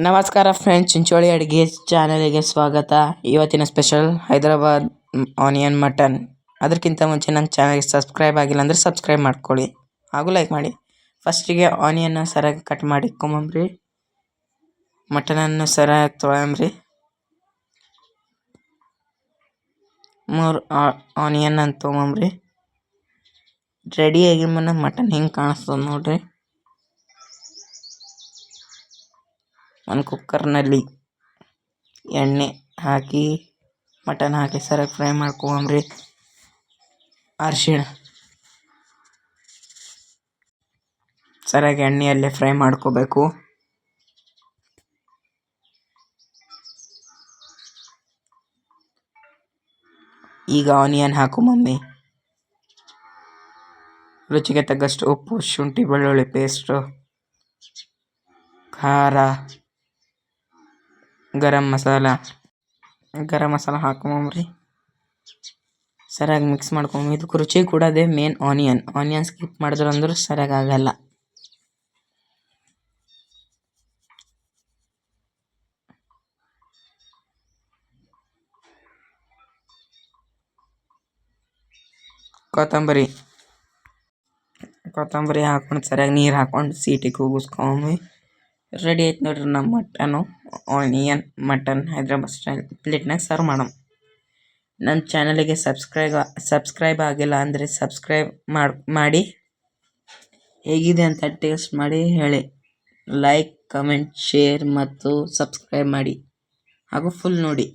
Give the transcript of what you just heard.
ನಮಸ್ಕಾರ ಫ್ರೆಂಡ್ಸ್, ಚಿಂಚೋಳಿ ಅಡುಗೆ ಚಾನಲಿಗೆ ಸ್ವಾಗತ. ಇವತ್ತಿನ ಸ್ಪೆಷಲ್ ಹೈದರಾಬಾದ್ ಆನಿಯನ್ ಮಟನ್. ಅದಕ್ಕಿಂತ ಮುಂಚೆ ನನ್ನ ಚಾನಲ್ಗೆ ಸಬ್ಸ್ಕ್ರೈಬ್ ಆಗಿಲ್ಲ ಅಂದರೆ ಸಬ್ಸ್ಕ್ರೈಬ್ ಮಾಡ್ಕೊಳ್ಳಿ ಹಾಗೂ ಲೈಕ್ ಮಾಡಿ. ಫಸ್ಟಿಗೆ ಆನಿಯನ್ನ ಸರಿಯಾಗಿ ಕಟ್ ಮಾಡಿಕೊಂಬಂಬ್ರಿ. ಮಟನನ್ನು ಸರಿಯಾಗಿ ತೊಳೆಂಬ್ರಿ. 3 ಆನಿಯನ್ ಅಂತ ತೊಗೊಂಬ್ರಿ. ರೆಡಿಯಾಗಿ ಮಟನ್ ಹಿಂಗೆ ಕಾಣಿಸ್ತದೆ ನೋಡ್ರಿ. ಒಂದು ಕುಕ್ಕರ್ನಲ್ಲಿ ಎಣ್ಣೆ ಹಾಕಿ ಮಟನ್ ಹಾಕಿ ಸರಿಯಾಗಿ ಫ್ರೈ ಮಾಡ್ಕೊಂಬ್ರಿ. ಅರಿಶಿಣ ಸರಿಯಾಗಿ ಎಣ್ಣೆಯಲ್ಲೇ ಫ್ರೈ ಮಾಡ್ಕೋಬೇಕು. ಈಗ ಆನಿಯನ್ ಹಾಕೊಂಬಮ್ಮಿ. ರುಚಿಗೆ ತಕ್ಕಷ್ಟು ಉಪ್ಪು, ಶುಂಠಿ ಬೆಳ್ಳುಳ್ಳಿ ಪೇಸ್ಟು, ಖಾರ, ಗರಂ ಮಸಾಲ ಹಾಕೊಂಬಂಬ್ರಿ. ಸರಿಯಾಗಿ ಮಿಕ್ಸ್ ಮಾಡ್ಕೊಂಬ. ಇದಕ್ಕೆ ರುಚಿ ಕೊಡೋದೇ ಮೇನ್ ಆನಿಯನ್ ಸ್ಕಿಪ್ ಮಾಡಿದ್ರು ಅಂದ್ರೂ ಸರಿಯಾಗಿ ಆಗಲ್ಲ. ಕೊತ್ತಂಬರಿ ಹಾಕೊಂಡು ಸರಿಯಾಗಿ ನೀರು ಹಾಕೊಂಡು ಸೀಟಿಗೆ ಕೂಗಿಸ್ಕೊಂಬಿ. ರೆಡಿ ಆಯ್ತು ನೋಡ್ರಿ ನಮ್ಮ ಆನಿಯನ್ ಮಟನ್ ಹೈದ್ರಾಬಾದ್ ಸ್ಟೈಲ್. ಪ್ಲೇಟ್ನಾಗ ಸರ್ವ್ ಮಾಡಮ್. ನನ್ನ ಚಾನಲಿಗೆ ಸಬ್ಸ್ಕ್ರೈಬ್ ಆಗಿಲ್ಲ ಅಂದರೆ ಸಬ್ಸ್ಕ್ರೈಬ್ ಮಾಡಿ. ಹೇಗಿದೆ ಅಂತ ಟೇಸ್ಟ್ ಮಾಡಿ ಹೇಳಿ. ಲೈಕ್, ಕಮೆಂಟ್, ಶೇರ್ ಮತ್ತು ಸಬ್ಸ್ಕ್ರೈಬ್ ಮಾಡಿ ಹಾಗೂ ಫುಲ್ ನೋಡಿ.